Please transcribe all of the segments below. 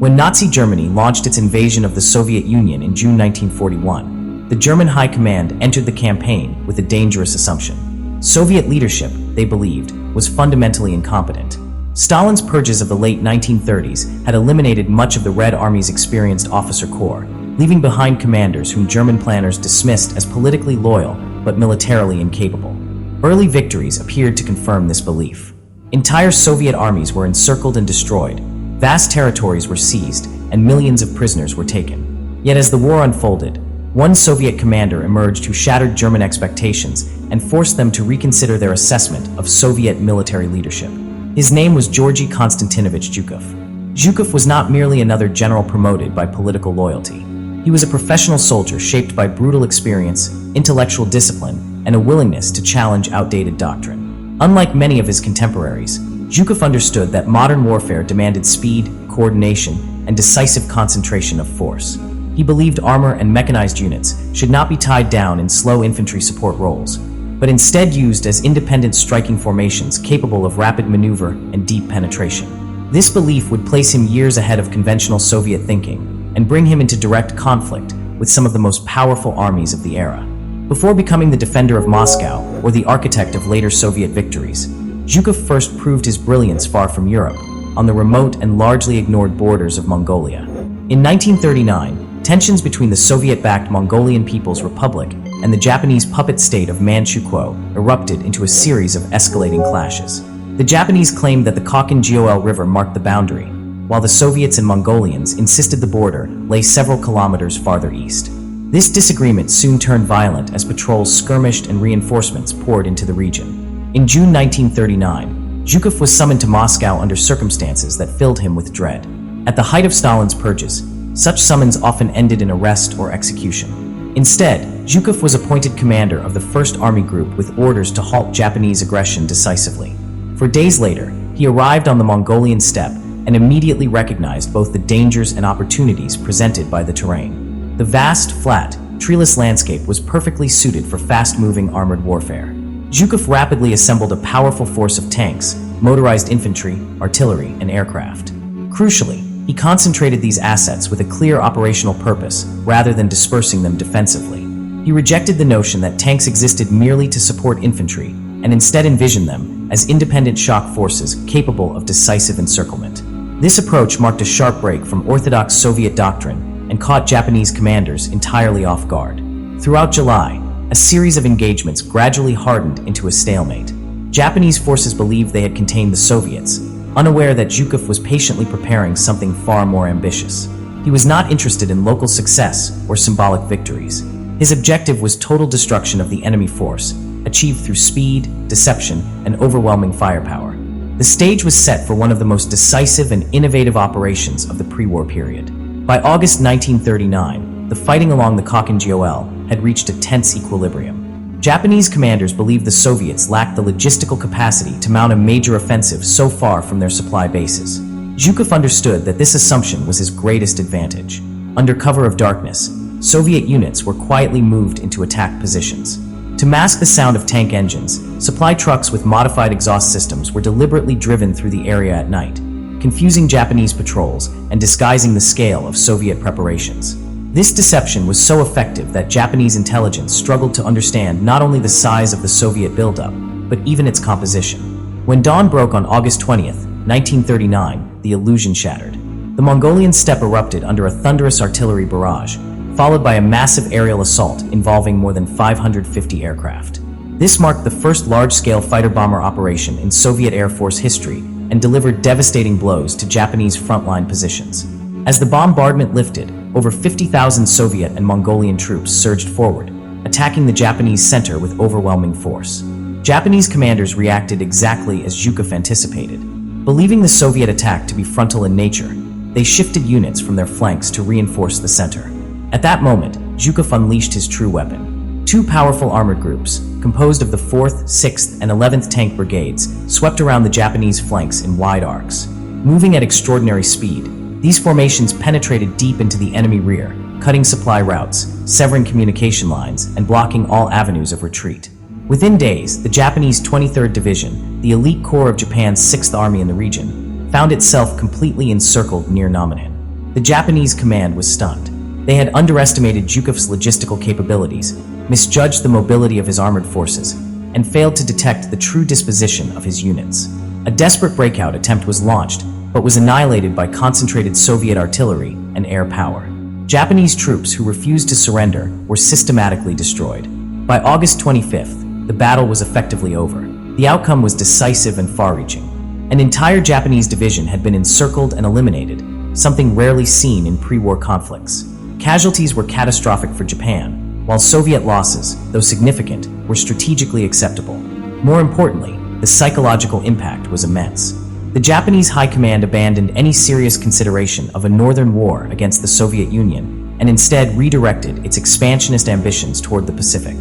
When Nazi Germany launched its invasion of the Soviet Union in June 1941, the German High Command entered the campaign with a dangerous assumption. Soviet leadership, they believed, was fundamentally incompetent. Stalin's purges of the late 1930s had eliminated much of the Red Army's experienced officer corps, leaving behind commanders whom German planners dismissed as politically loyal but militarily incapable. Early victories appeared to confirm this belief. Entire Soviet armies were encircled and destroyed, vast territories were seized, and millions of prisoners were taken. Yet as the war unfolded, one Soviet commander emerged who shattered German expectations and forced them to reconsider their assessment of Soviet military leadership. His name was Georgy Konstantinovich Zhukov. Zhukov was not merely another general promoted by political loyalty. He was a professional soldier shaped by brutal experience, intellectual discipline, and a willingness to challenge outdated doctrine. Unlike many of his contemporaries, Zhukov understood that modern warfare demanded speed, coordination, and decisive concentration of force. He believed armor and mechanized units should not be tied down in slow infantry support roles, but instead used as independent striking formations capable of rapid maneuver and deep penetration. This belief would place him years ahead of conventional Soviet thinking and bring him into direct conflict with some of the most powerful armies of the era. Before becoming the defender of Moscow or the architect of later Soviet victories, Zhukov first proved his brilliance far from Europe, on the remote and largely ignored borders of Mongolia. In 1939, tensions between the Soviet-backed Mongolian People's Republic and the Japanese puppet state of Manchukuo erupted into a series of escalating clashes. The Japanese claimed that the Khalkhin Gol River marked the boundary, while the Soviets and Mongolians insisted the border lay several kilometers farther east. This disagreement soon turned violent as patrols skirmished and reinforcements poured into the region. In June 1939, Zhukov was summoned to Moscow under circumstances that filled him with dread. At the height of Stalin's purges, such summons often ended in arrest or execution. Instead, Zhukov was appointed commander of the 1st Army Group with orders to halt Japanese aggression decisively. For days later, he arrived on the Mongolian steppe and immediately recognized both the dangers and opportunities presented by the terrain. The vast, flat, treeless landscape was perfectly suited for fast-moving armored warfare. Zhukov rapidly assembled a powerful force of tanks, motorized infantry, artillery, and aircraft. Crucially, he concentrated these assets with a clear operational purpose rather than dispersing them defensively. He rejected the notion that tanks existed merely to support infantry and instead envisioned them as independent shock forces capable of decisive encirclement. This approach marked a sharp break from orthodox Soviet doctrine and caught Japanese commanders entirely off guard. Throughout July, a series of engagements gradually hardened into a stalemate. Japanese forces believed they had contained the Soviets, unaware that Zhukov was patiently preparing something far more ambitious. He was not interested in local success or symbolic victories. His objective was total destruction of the enemy force, achieved through speed, deception, and overwhelming firepower. The stage was set for one of the most decisive and innovative operations of the pre-war period. By August 1939, the fighting along the Khalkhin Gol had reached a tense equilibrium. Japanese commanders believed the Soviets lacked the logistical capacity to mount a major offensive so far from their supply bases. Zhukov understood that this assumption was his greatest advantage. Under cover of darkness, Soviet units were quietly moved into attack positions. To mask the sound of tank engines, supply trucks with modified exhaust systems were deliberately driven through the area at night, confusing Japanese patrols and disguising the scale of Soviet preparations. This deception was so effective that Japanese intelligence struggled to understand not only the size of the Soviet buildup, but even its composition. When dawn broke on August 20th, 1939, the illusion shattered. The Mongolian steppe erupted under a thunderous artillery barrage, followed by a massive aerial assault involving more than 550 aircraft. This marked the first large-scale fighter-bomber operation in Soviet Air Force history and delivered devastating blows to Japanese frontline positions. As the bombardment lifted, over 50,000 Soviet and Mongolian troops surged forward, attacking the Japanese center with overwhelming force. Japanese commanders reacted exactly as Zhukov anticipated. Believing the Soviet attack to be frontal in nature, they shifted units from their flanks to reinforce the center. At that moment, Zhukov unleashed his true weapon. Two powerful armored groups, composed of the 4th, 6th, and 11th Tank Brigades, swept around the Japanese flanks in wide arcs. Moving at extraordinary speed, these formations penetrated deep into the enemy rear, cutting supply routes, severing communication lines, and blocking all avenues of retreat. Within days, the Japanese 23rd Division, the elite corps of Japan's 6th Army in the region, found itself completely encircled near Namahan. The Japanese command was stunned. They had underestimated Zhukov's logistical capabilities, misjudged the mobility of his armored forces, and failed to detect the true disposition of his units. A desperate breakout attempt was launched, but was annihilated by concentrated Soviet artillery and air power. Japanese troops who refused to surrender were systematically destroyed. By August 25th, the battle was effectively over. The outcome was decisive and far-reaching. An entire Japanese division had been encircled and eliminated, something rarely seen in pre-war conflicts. Casualties were catastrophic for Japan, while Soviet losses, though significant, were strategically acceptable. More importantly, the psychological impact was immense. The Japanese High Command abandoned any serious consideration of a northern war against the Soviet Union and instead redirected its expansionist ambitions toward the Pacific.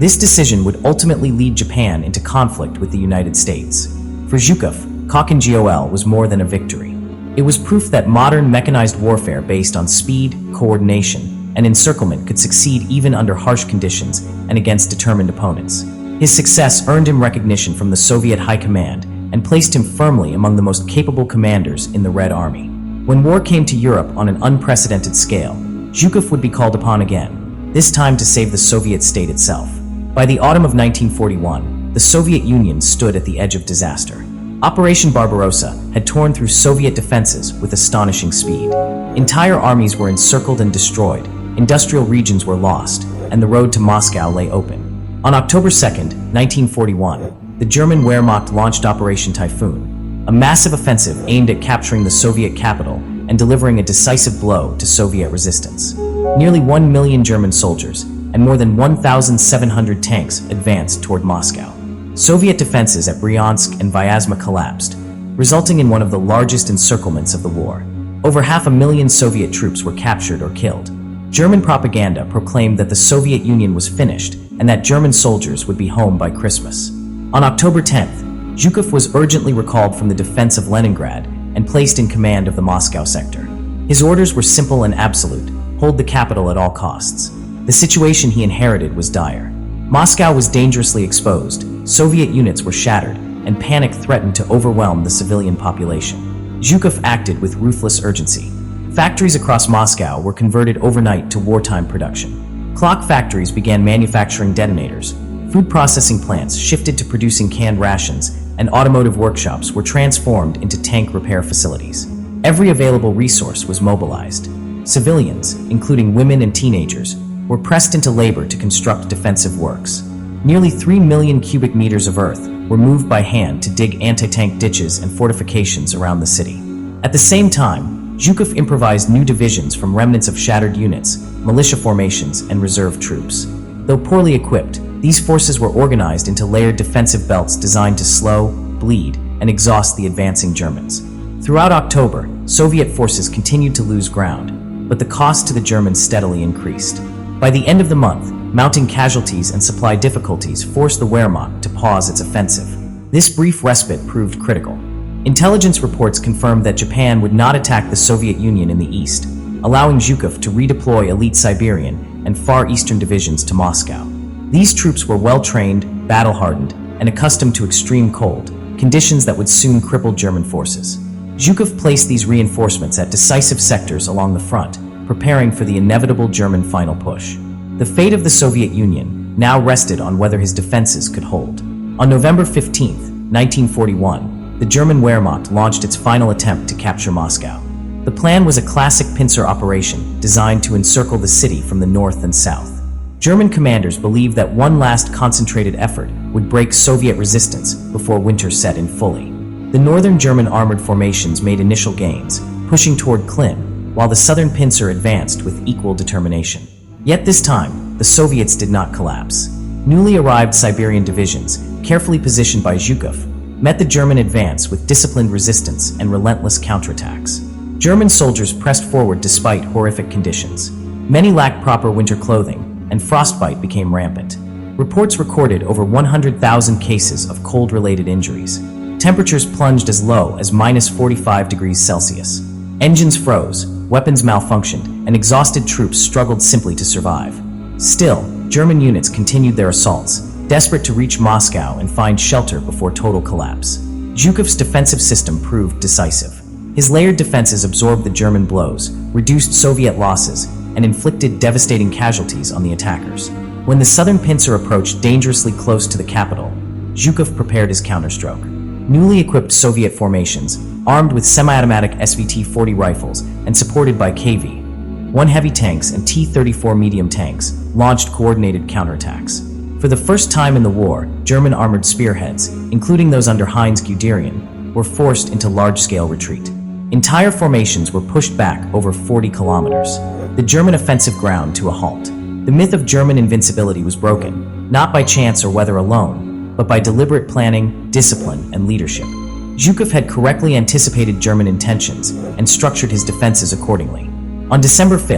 This decision would ultimately lead Japan into conflict with the United States. For Zhukov, Khalkhin Gol was more than a victory. It was proof that modern mechanized warfare based on speed, coordination, and encirclement could succeed even under harsh conditions and against determined opponents. His success earned him recognition from the Soviet High Command and placed him firmly among the most capable commanders in the Red Army. When war came to Europe on an unprecedented scale, Zhukov would be called upon again, this time to save the Soviet state itself. By the autumn of 1941, the Soviet Union stood at the edge of disaster. Operation Barbarossa had torn through Soviet defenses with astonishing speed. Entire armies were encircled and destroyed, industrial regions were lost, and the road to Moscow lay open. On October 2, 1941, the German Wehrmacht launched Operation Typhoon, a massive offensive aimed at capturing the Soviet capital and delivering a decisive blow to Soviet resistance. Nearly 1 million German soldiers and more than 1,700 tanks advanced toward Moscow. Soviet defenses at Bryansk and Vyazma collapsed, resulting in one of the largest encirclements of the war. Over 500,000 Soviet troops were captured or killed. German propaganda proclaimed that the Soviet Union was finished and that German soldiers would be home by Christmas. On October 10th, Zhukov was urgently recalled from the defense of Leningrad and placed in command of the Moscow sector. His orders were simple and absolute: hold the capital at all costs. The situation he inherited was dire. Moscow was dangerously exposed, Soviet units were shattered, and panic threatened to overwhelm the civilian population. Zhukov acted with ruthless urgency. Factories across Moscow were converted overnight to wartime production. Clock factories began manufacturing detonators, food processing plants shifted to producing canned rations, and automotive workshops were transformed into tank repair facilities. Every available resource was mobilized. Civilians, including women and teenagers, were pressed into labor to construct defensive works. Nearly 3 million cubic meters of earth were moved by hand to dig anti-tank ditches and fortifications around the city. At the same time, Zhukov improvised new divisions from remnants of shattered units, militia formations, and reserve troops. Though poorly equipped, these forces were organized into layered defensive belts designed to slow, bleed, and exhaust the advancing Germans. Throughout October, Soviet forces continued to lose ground, but the cost to the Germans steadily increased. By the end of the month, mounting casualties and supply difficulties forced the Wehrmacht to pause its offensive. This brief respite proved critical. Intelligence reports confirmed that Japan would not attack the Soviet Union in the east, allowing Zhukov to redeploy elite Siberian and Far Eastern divisions to Moscow. These troops were well-trained, battle-hardened, and accustomed to extreme cold, conditions that would soon cripple German forces. Zhukov placed these reinforcements at decisive sectors along the front, preparing for the inevitable German final push. The fate of the Soviet Union now rested on whether his defenses could hold. On November 15, 1941, the German Wehrmacht launched its final attempt to capture Moscow. The plan was a classic pincer operation designed to encircle the city from the north and south. German commanders believed that one last concentrated effort would break Soviet resistance before winter set in fully. The northern German armored formations made initial gains, pushing toward Klin, while the southern pincer advanced with equal determination. Yet this time, the Soviets did not collapse. Newly arrived Siberian divisions, carefully positioned by Zhukov, met the German advance with disciplined resistance and relentless counterattacks. German soldiers pressed forward despite horrific conditions. Many lacked proper winter clothing, and frostbite became rampant. Reports recorded over 100,000 cases of cold-related injuries. Temperatures plunged as low as -45 degrees Celsius. Engines froze, weapons malfunctioned, and exhausted troops struggled simply to survive. Still, German units continued their assaults, desperate to reach Moscow and find shelter before total collapse. Zhukov's defensive system proved decisive. His layered defenses absorbed the German blows, reduced Soviet losses, and inflicted devastating casualties on the attackers. When the southern pincer approached dangerously close to the capital, Zhukov prepared his counterstroke. Newly equipped Soviet formations, armed with semi-automatic SVT-40 rifles and supported by KV-1 heavy tanks and T-34 medium tanks, launched coordinated counterattacks. For the first time in the war, German armored spearheads, including those under Heinz Guderian, were forced into large-scale retreat. Entire formations were pushed back over 40 kilometers. The German offensive ground to a halt. The myth of German invincibility was broken, not by chance or weather alone, but by deliberate planning, discipline, and leadership. Zhukov had correctly anticipated German intentions and structured his defenses accordingly. On December 5,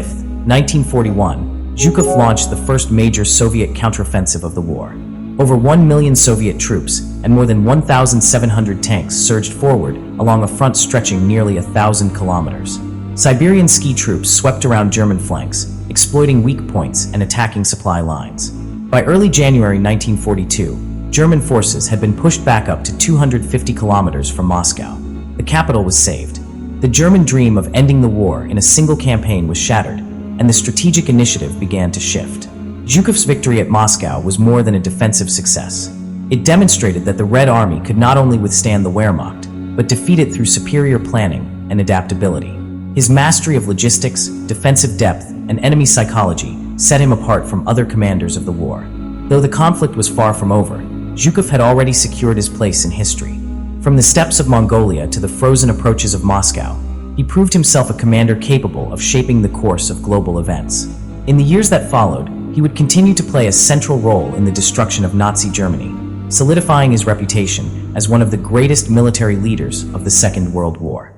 1941, Zhukov launched the first major Soviet counteroffensive of the war. Over 1 million Soviet troops and more than 1,700 tanks surged forward along a front stretching nearly 1,000 kilometers. Siberian ski troops swept around German flanks, exploiting weak points and attacking supply lines. By early January 1942, German forces had been pushed back up to 250 kilometers from Moscow. The capital was saved. The German dream of ending the war in a single campaign was shattered, and the strategic initiative began to shift. Zhukov's victory at Moscow was more than a defensive success. It demonstrated that the Red Army could not only withstand the Wehrmacht, but defeat it through superior planning and adaptability. His mastery of logistics, defensive depth, and enemy psychology set him apart from other commanders of the war. Though the conflict was far from over, Zhukov had already secured his place in history. From the steppes of Mongolia to the frozen approaches of Moscow, he proved himself a commander capable of shaping the course of global events. In the years that followed, he would continue to play a central role in the destruction of Nazi Germany, solidifying his reputation as one of the greatest military leaders of the Second World War.